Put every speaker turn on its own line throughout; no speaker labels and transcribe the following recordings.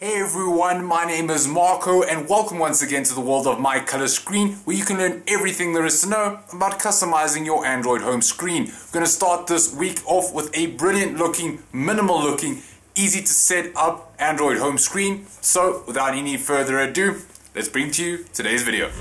Hey everyone, my name is Marco and welcome once again to the world of mycolorscreen, where you can learn everything there is to know about customizing your Android home screen. We're going to start this week off with a brilliant looking, minimal looking, easy to set up Android home screen. So without any further ado, let's bring to you today's video.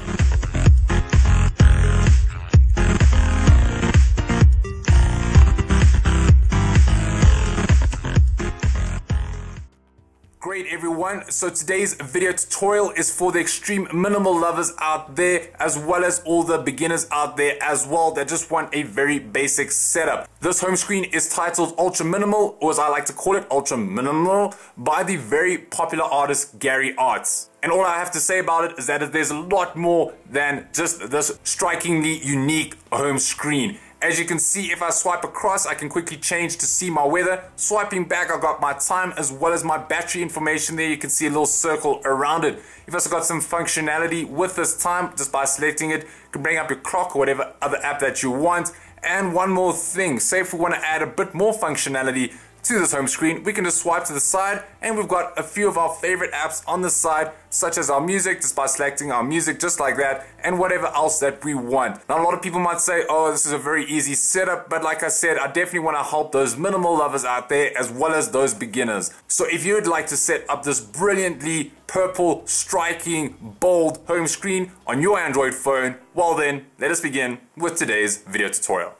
Great everyone, so today's video tutorial is for the extreme minimal lovers out there, as well as all the beginners out there as well that just want a very basic setup. This home screen is titled UltraMNML, or as I like to call it, UltraMNML, by the very popular artist GaRyArTs. And all I have to say about it is that there's a lot more than just this strikingly unique home screen. As you can see, if I swipe across, I can quickly change to see my weather. Swiping back, I've got my time as well as my battery information there. You can see a little circle around it. You've also got some functionality with this time just by selecting it. You can bring up your clock or whatever other app that you want. And one more thing, say if we want to add a bit more functionality to this home screen, we can just swipe to the side and we've got a few of our favorite apps on the side, such as our music, just by selecting our music just like that, and whatever else that we want. Now a lot of people might say, oh, this is a very easy setup, but like I said, I definitely want to help those minimal lovers out there as well as those beginners. So if you would like to set up this brilliantly purple, striking, bold home screen on your Android phone, well then, let us begin with today's video tutorial.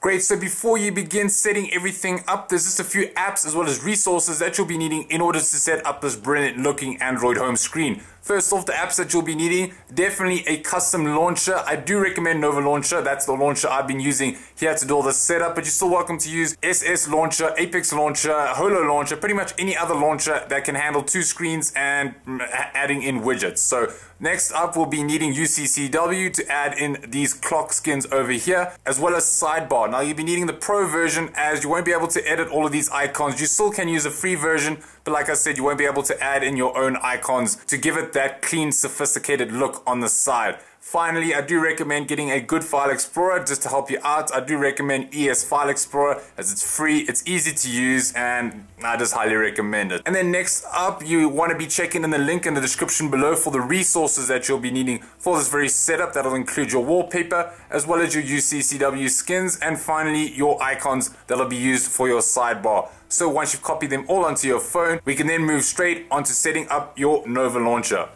Great, so before you begin setting everything up, there's just a few apps as well as resources that you'll be needing in order to set up this brilliant looking Android home screen. First off, the apps that you'll be needing, definitely a custom launcher. I do recommend Nova Launcher. That's the launcher I've been using here to do all this setup, but you're still welcome to use SS Launcher, Apex Launcher, Holo Launcher, pretty much any other launcher that can handle two screens and adding in widgets. So next up, we'll be needing UCCW to add in these clock skins over here, as well as Sidebar. Now you'll be needing the Pro version, as you won't be able to edit all of these icons. You still can use a free version, but like I said, you won't be able to add in your own icons to give it that clean, sophisticated look on the side. Finally, I do recommend getting a good file explorer just to help you out. I do recommend ES File Explorer as it's free, it's easy to use, and I just highly recommend it. And then next up, you want to be checking in the link in the description below for the resources that you'll be needing for this very setup. That'll include your wallpaper as well as your UCCW skins, and finally your icons that'll be used for your sidebar. So once you've copied them all onto your phone, we can then move straight onto setting up your Nova Launcher.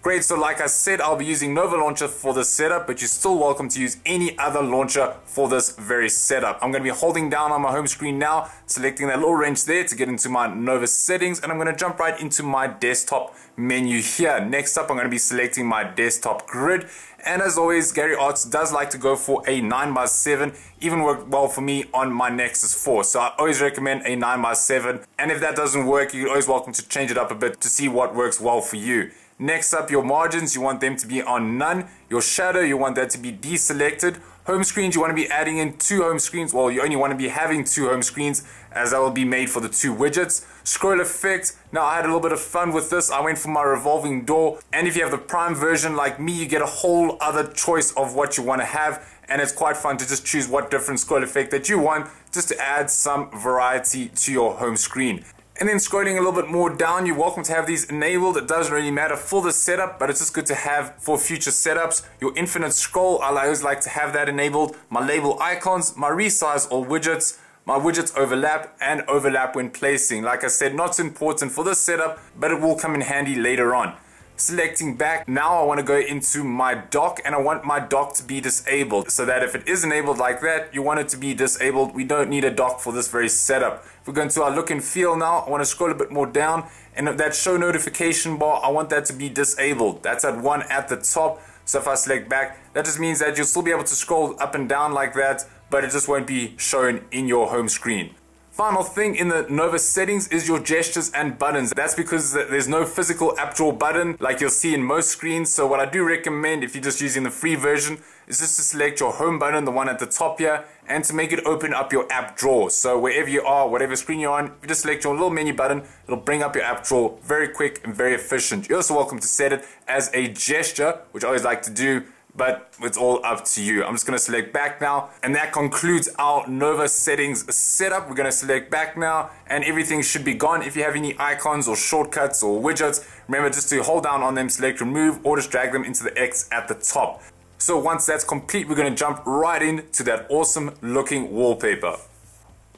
Great, so like I said, I'll be using Nova Launcher for this setup, but you're still welcome to use any other launcher for this very setup. I'm going to be holding down on my home screen now, selecting that little wrench there to get into my Nova settings, and I'm going to jump right into my desktop menu here. Next up, I'm going to be selecting my desktop grid, and as always, GaRyArTs does like to go for a 9x7, even worked well for me on my Nexus 4, so I always recommend a 9x7, and if that doesn't work, you're always welcome to change it up a bit to see what works well for you. Next up, your margins, you want them to be on none. Your shadow, you want that to be deselected. Home screens, you want to be adding in two home screens. Well, you only want to be having two home screens, as that will be made for the two widgets. Scroll effect, now I had a little bit of fun with this. I went for my revolving door, and if you have the Prime version like me, you get a whole other choice of what you want to have, and it's quite fun to just choose what different scroll effect that you want, just to add some variety to your home screen. And then scrolling a little bit more down, you're welcome to have these enabled. It doesn't really matter for the setup, but it's just good to have for future setups. Your infinite scroll, I always like to have that enabled. My label icons, my resize all widgets, my widgets overlap and overlap when placing. Like I said, not so important for this setup, but it will come in handy later on. Selecting back, now I want to go into my dock, and I want my dock to be disabled, so that if it is enabled like that, you want it to be disabled. We don't need a dock for this very setup. If we go into our look and feel now, I want to scroll a bit more down, and that show notification bar, I want that to be disabled. That's at 1 at the top. So if I select back, that just means that you'll still be able to scroll up and down like that, but it just won't be shown in your home screen. Final thing in the Nova settings is your gestures and buttons. That's because there's no physical app drawer button like you'll see in most screens. So what I do recommend, if you're just using the free version, is just to select your home button, the one at the top here, and to make it open up your app drawer. So wherever you are, whatever screen you're on, if you just select your little menu button, it'll bring up your app drawer very quick and very efficient. You're also welcome to set it as a gesture, which I always like to do but it's all up to you. I'm just going to select back now, and that concludes our Nova settings setup. We're going to select back now, and everything should be gone. If you have any icons or shortcuts or widgets, remember just to hold down on them, select remove, or just drag them into the X at the top. So once that's complete, we're going to jump right into that awesome looking wallpaper.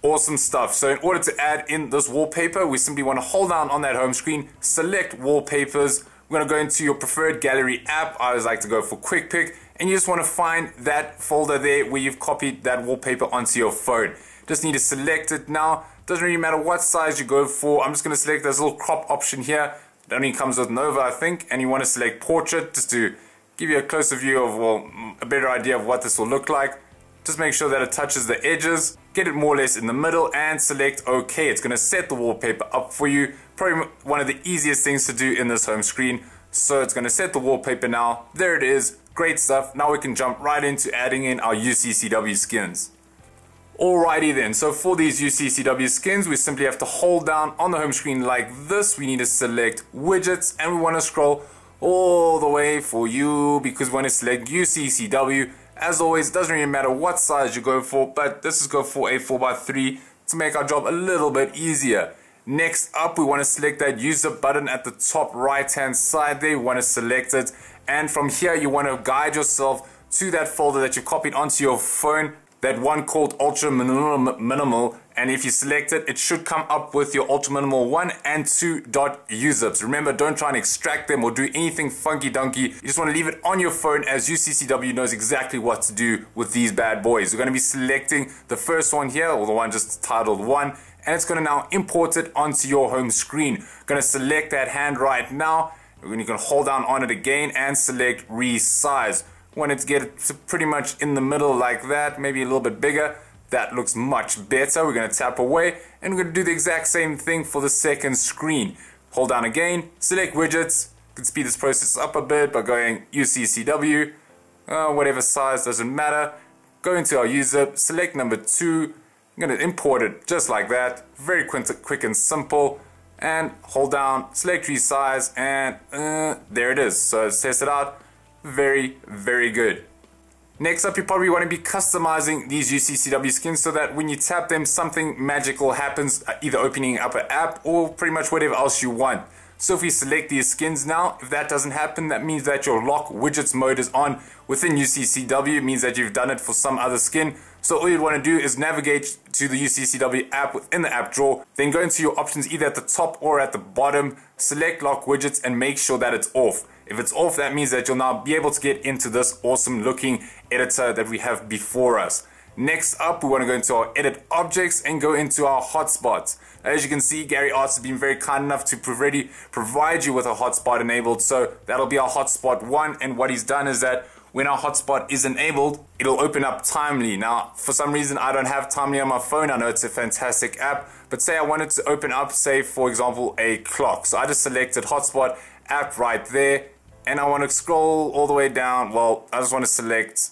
Awesome stuff. So in order to add in this wallpaper, we simply want to hold down on that home screen, select wallpapers. We're going to go into your preferred gallery app. I always like to go for Quick Pick, and you just want to find that folder there where you've copied that wallpaper onto your phone. Just need to select it now. Doesn't really matter what size you go for. I'm just going to select this little crop option here. It only comes with Nova, I think, and you want to select portrait just to give you a closer view of, well, a better idea of what this will look like. Just make sure that it touches the edges, get it more or less in the middle, and select OK. It's going to set the wallpaper up for you. Probably one of the easiest things to do in this home screen. So it's going to set the wallpaper now. There it is. Great stuff. Now we can jump right into adding in our UCCW skins. Alrighty then, so for these UCCW skins, we simply have to hold down on the home screen like this. We need to select widgets, and we want to scroll all the way for you because we want to select UCCW. As always, it doesn't really matter what size you go for, but let's just go for a 4x3 to make our job a little bit easier. Next up, we want to select that user button at the top right hand side there. We want to select it, and from here you want to guide yourself to that folder that you copied onto your phone, that one called UltraMNML, and if you select it, it should come up with your UltraMNML 1 and 2 .uzips. Remember, don't try and extract them or do anything funky donkey. You just want to leave it on your phone, as UCCW knows exactly what to do with these bad boys. We're going to be selecting the first one here, or the one just titled 1, and it's going to now import it onto your home screen. Going to select that hand right now, and you can hold down on it again and select resize. Want it to get it to pretty much in the middle like that, maybe a little bit bigger. That looks much better. We're going to tap away, and we're going to do the exact same thing for the second screen. Hold down again, select widgets. You can speed this process up a bit by going UCCW, whatever size, doesn't matter. Go into our user, select number 2. I'm going to import it just like that. Very quick and simple. And hold down, select resize, and there it is. So let's test it out. Very, very good. Next up, you probably want to be customizing these UCCW skins so that when you tap them, something magical happens, either opening up an app or pretty much whatever else you want. So if we select these skins now, if that doesn't happen, that means that your lock widgets mode is on within UCCW. It means that you've done it for some other skin. So all you'd want to do is navigate to the UCCW app within the app drawer, then go into your options either at the top or at the bottom, select lock widgets and make sure that it's off. If it's off, that means that you'll now be able to get into this awesome looking editor that we have before us. Next up, we want to go into our edit objects and go into our hotspots. As you can see, GaRyArTs has been very kind enough to already provide you with a hotspot enabled. So that'll be our hotspot 1, and what he's done is that when our hotspot is enabled, it'll open up Timely. Now, for some reason, I don't have Timely on my phone. I know it's a fantastic app, but say I wanted to open up, say, for example, a clock. So I just selected hotspot app right there, and I want to scroll all the way down. Well, I just want to select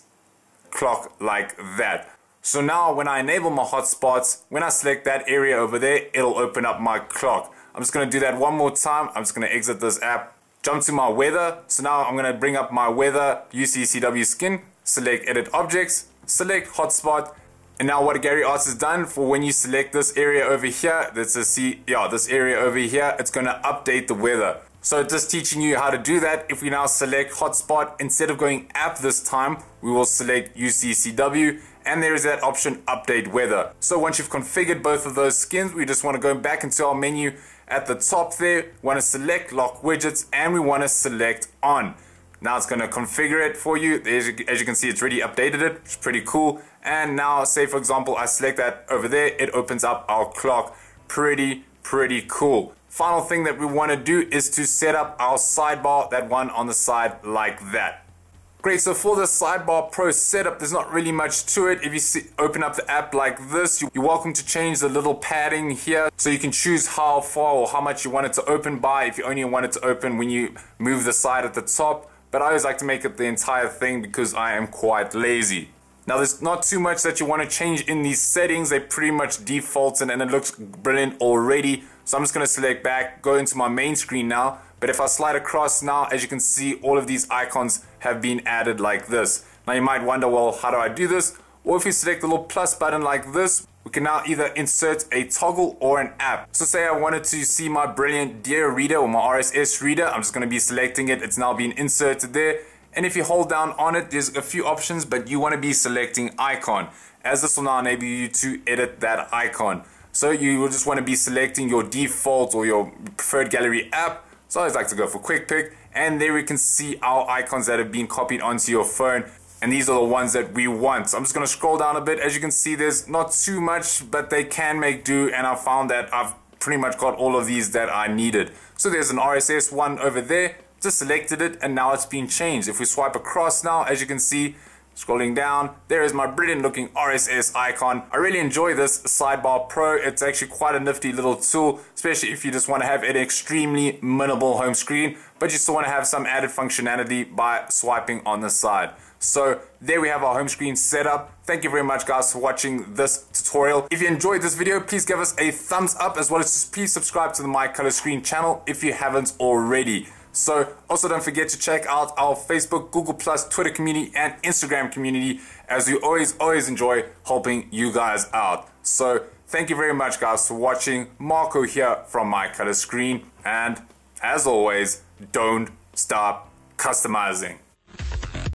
clock like that. So now when I enable my hotspots, when I select that area over there, it'll open up my clock. I'm just going to do that one more time. I'm just going to exit this app, jump to my weather. So now I'm going to bring up my weather UCCW skin, select edit objects, select hotspot. And now what GaRyArTs has done for when you select this area over here, this area over here, it's going to update the weather. So just teaching you how to do that. If we now select hotspot, instead of going app this time, we will select UCCW, and there is that option update weather. So once you've configured both of those skins, we just want to go back into our menu at the top there, want to select lock widgets, and we want to select on. Now it's going to configure it for you. As you can see, it's already updated it. It's pretty cool. And now say for example I select that over there, it opens up our clock. Pretty cool. Final thing that we want to do is to set up our sidebar, that one on the side like that. Great, so for the Sidebar Pro setup, there's not really much to it. If you open up the app like this, you're welcome to change the little padding here. So you can choose how far or how much you want it to open by, if you only want it to open when you move the side at the top. But I always like to make it the entire thing because I am quite lazy. Now there's not too much that you want to change in these settings. They pretty much default and it looks brilliant already. So I'm just going to select back, go into my main screen now. But if I slide across now, as you can see, all of these icons have been added like this. Now you might wonder, well, how do I do this? Well, if you select the little plus button like this, we can now either insert a toggle or an app. So say I wanted to see my brilliant Dear Reader or my RSS reader, I'm just going to be selecting it. It's now being inserted there. And if you hold down on it, there's a few options, but you want to be selecting icon, as this will now enable you to edit that icon. So you will just want to be selecting your default or your preferred gallery app. So I always like to go for Quick Pick, and there we can see our icons that have been copied onto your phone. And these are the ones that we want. So I'm just going to scroll down a bit. As you can see, there's not too much, but they can make do. And I found that I've pretty much got all of these that I needed. So there's an RSS one over there. Just selected it, and now it's been changed. If we swipe across now, as you can see, scrolling down, there is my brilliant looking RSS icon. I really enjoy this Sidebar Pro. It's actually quite a nifty little tool, especially if you just want to have an extremely minimal home screen, but you still want to have some added functionality by swiping on the side. So there we have our home screen set up. Thank you very much, guys, for watching this tutorial. If you enjoyed this video, please give us a thumbs up, as well as just please subscribe to the mycolorscreen channel if you haven't already. So also don't forget to check out our Facebook, Google+, Twitter community and Instagram community, as we always enjoy helping you guys out. So thank you very much, guys, for watching. Marco here from mycolorscreen, and as always, don't stop customizing.